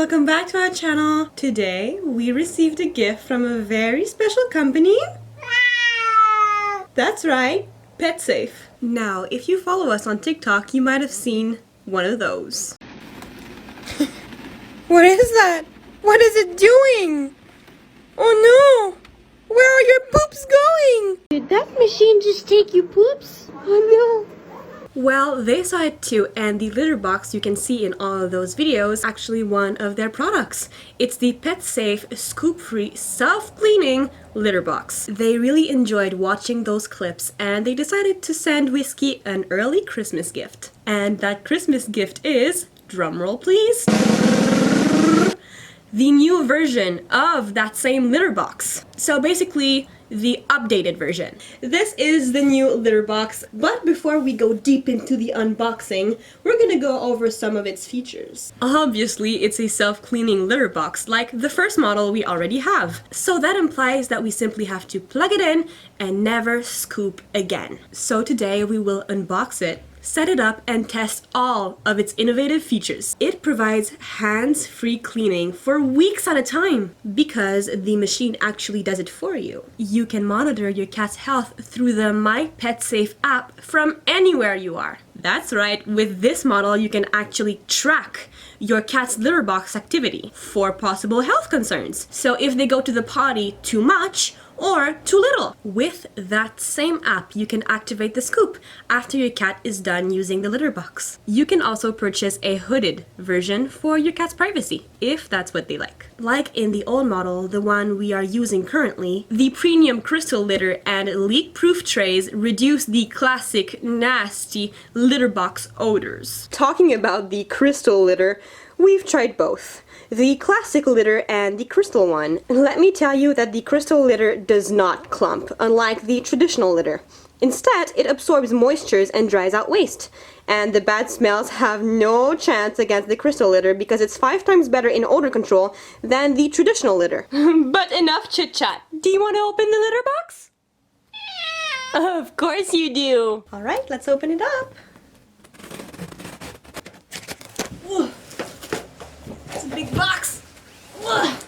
welcome back to our channel. Today we received a gift from a very special company. That's right, PetSafe. Now, if you follow us on TikTok, you might have seen one of those. What is that? What is it doing? Oh no! Where are your poops going? Did that machine just take your poops? Oh no! Well, they saw it too, and the litter box you can see in all of those videos is actually one of their products. It's the PetSafe ScoopFree self-cleaning litter box. They really enjoyed watching those clips, and they decided to send Whiskey an early Christmas gift. And that Christmas gift is, drumroll please, the new version of that same litter box. So basically, the updated version. This is the new litter box, but before we go deep into the unboxing, we're gonna go over some of its features. Obviously, it's a self-cleaning litter box like the first model we already have. So that implies that we simply have to plug it in and never scoop again. So today we will unbox it, set it up, and test all of its innovative features. It provides hands-free cleaning for weeks at a time because the machine actually does it for you. You can monitor your cat's health through the My PetSafe app from anywhere you are. That's right, with this model you can actually track your cat's litter box activity for possible health concerns. So if they go to the potty too much or too little. With that same app, you can activate the scoop after your cat is done using the litter box. You can also purchase a hooded version for your cat's privacy, if that's what they like. Like in the old model, the one we are using currently, the premium crystal litter and leak-proof trays reduce the classic nasty litter box odors. Talking about the crystal litter, we've tried both. The classic litter and the crystal one. Let me tell you that the crystal litter does not clump, unlike the traditional litter. Instead, it absorbs moistures and dries out waste. And the bad smells have no chance against the crystal litter because it's 5 times better in odor control than the traditional litter. But enough chit-chat. Do you want to open the litter box? Of course you do. Alright, let's open it up. Ooh. It's a big box. Ugh.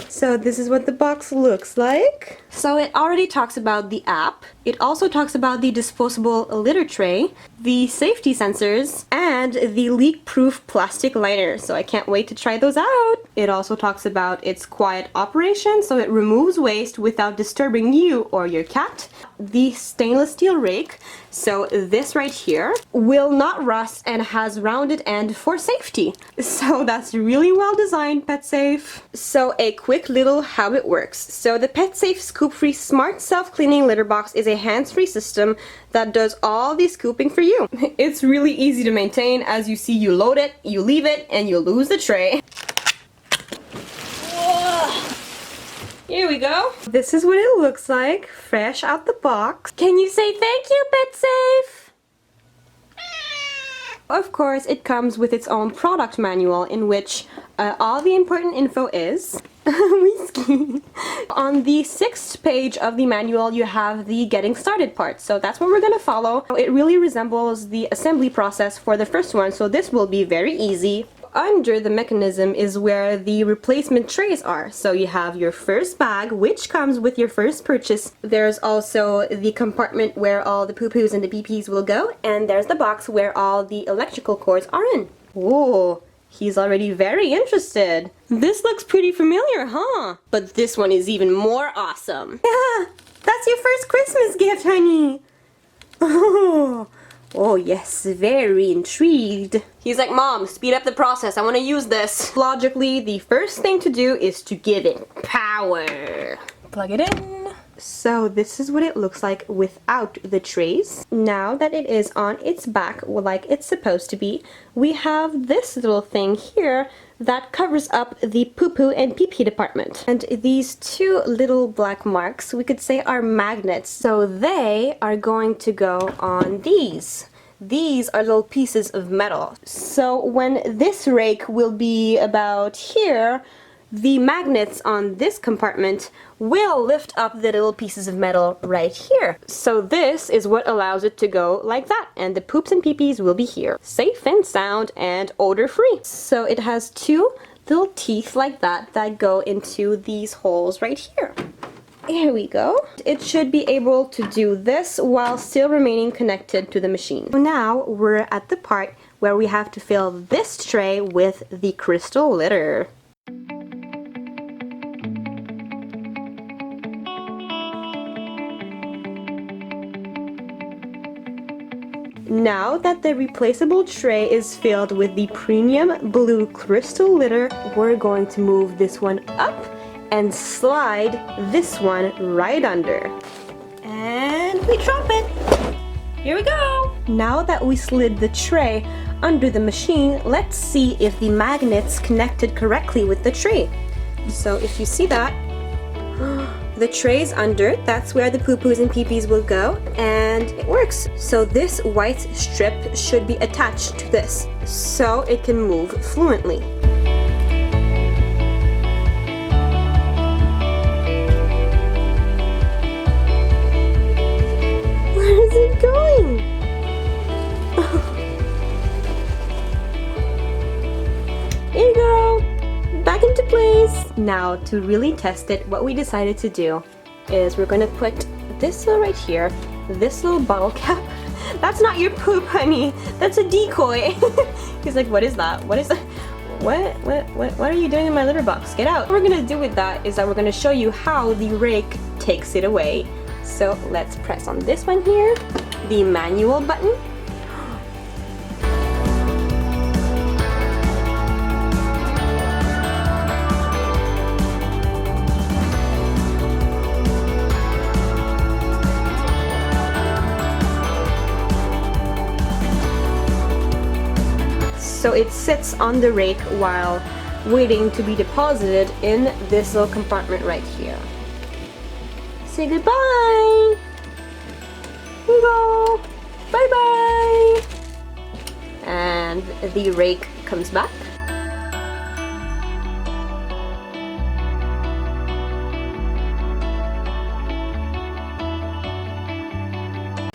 So this is what the box looks like. So it already talks about the app. It also talks about the disposable litter tray, the safety sensors, and the leak-proof plastic liner. So I can't wait to try those out. It also talks about its quiet operation, so it removes waste without disturbing you or your cat. The stainless steel rake, so this right here, will not rust and has rounded end for safety. So that's really well designed, PetSafe. So a quick little how it works. So the PetSafe ScoopFree Smart Self-Cleaning Litter Box is a hands-free system that does all the scooping for you. It's really easy to maintain. As you see, you load it, you leave it, and you lose the tray. Here we go. This is what it looks like, fresh out the box. Can you say thank you, PetSafe? Of course, it comes with its own product manual in which all the important info is. Whiskey. On the 6th page of the manual, you have the getting started part. So that's what we're going to follow. It really resembles the assembly process for the first one, so this will be very easy. Under the mechanism is where the replacement trays are. So you have your first bag, which comes with your first purchase. There's also the compartment where all the poo-poos and the pee-pees will go. And there's the box where all the electrical cords are in. Whoa, he's already very interested. This looks pretty familiar, huh? But this one is even more awesome. Yeah, that's your first Christmas gift, honey. Oh yes, very intrigued. He's like, Mom, speed up the process. I want to use this. Logically, the first thing to do is to give it power. Plug it in. So this is what it looks like without the trays. Now that it is on its back, like it's supposed to be, we have this little thing here that covers up the poo-poo and pee-pee department. And these two little black marks, we could say, are magnets. So they are going to go on these. These are little pieces of metal. So when this rake will be about here, the magnets on this compartment will lift up the little pieces of metal right here. So this is what allows it to go like that, and the poops and peepees will be here. Safe and sound and odor-free. So it has two little teeth like that that go into these holes right here. Here we go. It should be able to do this while still remaining connected to the machine. Now we're at the part where we have to fill this tray with the crystal litter. Now that the replaceable tray is filled with the premium blue crystal litter, we're going to move this one up and slide this one right under. And we drop it. Here we go. Now that we slid the tray under the machine, let's see if the magnets connected correctly with the tray. So if you see that, the tray's under, that's where the poo-poos and pee-pees will go, and it works. So this white strip should be attached to this, so it can move fluently. Where is it going? Here you go! Back into place! Now, to really test it, what we decided to do is we're gonna put this right here, this little bottle cap. That's not your poop, honey. That's a decoy. He's like, what is that? What is that? What are you doing in my litter box? Get out. What we're gonna do with that is that we're gonna show you how the rake takes it away. So let's press on this one here, the manual button. So it sits on the rake while waiting to be deposited in this little compartment right here. Say goodbye! Here we go! Bye bye! And the rake comes back.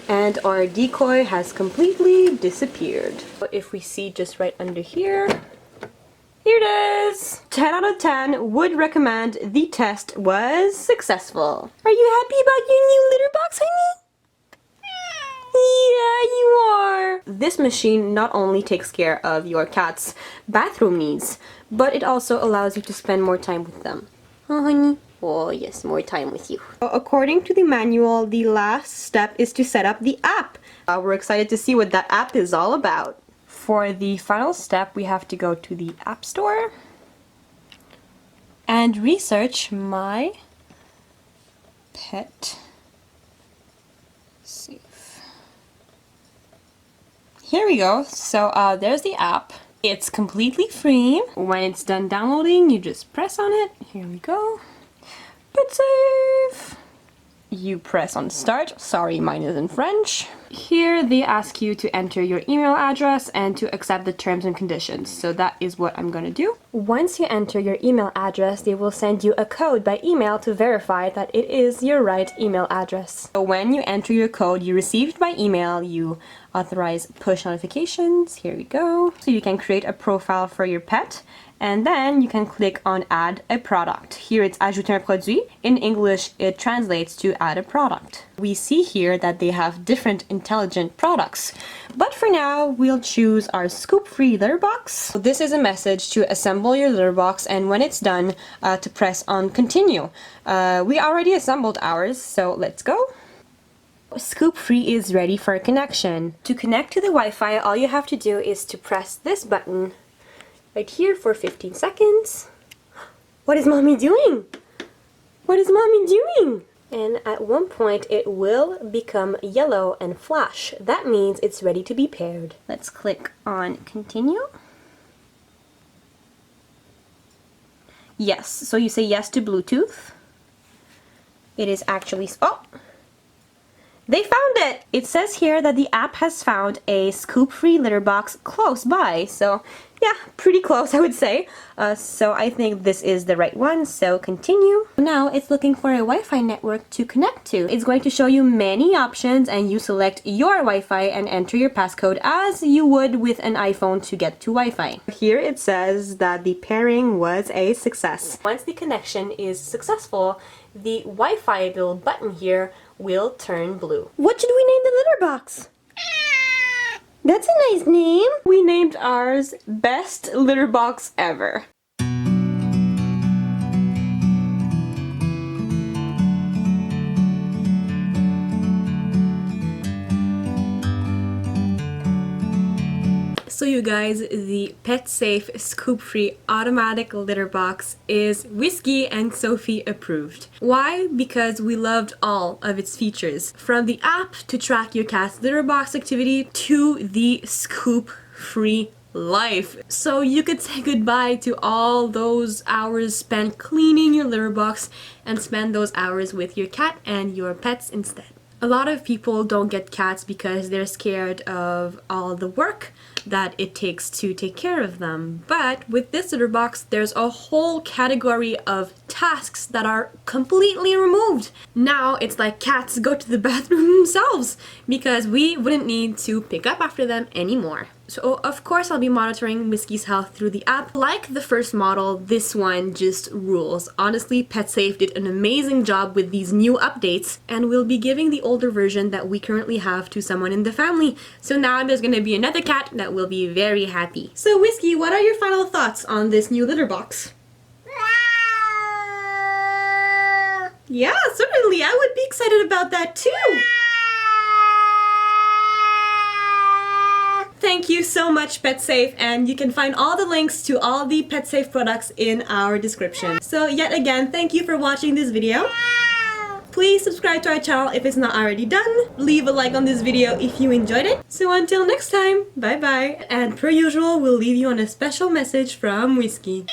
And our decoy has completely disappeared. If we see just right under here, here it is! 10 out of 10 would recommend. The test was successful. Are you happy about your new litter box, honey? Yeah, you are! This machine not only takes care of your cat's bathroom needs, but it also allows you to spend more time with them. Oh, honey? Oh yes, more time with you. According to the manual, the last step is to set up the app. We're excited to see what that app is all about. For the final step, we have to go to the App Store and research My PetSafe. Here we go. So there's the app. It's completely free. When it's done downloading, you just press on it. Here we go. PetSafe. You press on start. Sorry, mine is in French. Here they ask you to enter your email address and to accept the terms and conditions. So that is what I'm gonna do. Once you enter your email address, they will send you a code by email to verify that it is your right email address. So when you enter your code you received by email, you authorize push notifications. Here we go. So you can create a profile for your pet, and then you can click on add a product. Here it's ajouter un produit. In English it translates to add a product. We see here that they have different intelligent products, but for now we'll choose our ScoopFree litter box. So this is a message to assemble your litter box, and when it's done to press on continue. We already assembled ours, so let's go. ScoopFree is ready for connection. To connect to the Wi-Fi, all you have to do is to press this button right here for 15 seconds. What is mommy doing? What is mommy doing? And at one point it will become yellow and flash. That means it's ready to be paired. Let's click on continue. Yes, so you say yes to Bluetooth. It is actually, oh! They found it! It says here that the app has found a ScoopFree litter box close by, so Yeah, pretty close, I would say. So I think this is the right one, so continue. Now it's looking for a Wi-Fi network to connect to. It's going to show you many options and you select your Wi-Fi and enter your passcode as you would with an iPhone to get to Wi-Fi. Here it says that the pairing was a success. Once the connection is successful, the Wi-Fi little button here will turn blue. What should we name the litter box? That's a nice name. We named ours Best Litter Box Ever. So you guys, the PetSafe ScoopFree automatic litter box is Whiskey and Sophie approved. Why? Because we loved all of its features. From the app to track your cat's litter box activity to the ScoopFree life. So you could say goodbye to all those hours spent cleaning your litter box and spend those hours with your cat and your pets instead. A lot of people don't get cats because they're scared of all the work that it takes to take care of them. But with this litter box, there's a whole category of tasks that are completely removed. Now it's like cats go to the bathroom themselves because we wouldn't need to pick up after them anymore. So of course I'll be monitoring Whiskey's health through the app. Like the first model, this one just rules. Honestly, PetSafe did an amazing job with these new updates, and we'll be giving the older version that we currently have to someone in the family. So now there's gonna be another cat that will be very happy. So Whiskey, what are your final thoughts on this new litter box? Yeah, certainly. I would be excited about that too. Thank you so much, PetSafe, and you can find all the links to all the PetSafe products in our description. So yet again, thank you for watching this video. Please subscribe to our channel if it's not already done. Leave a like on this video if you enjoyed it. So until next time, bye bye. And per usual, we'll leave you on a special message from Whiskey.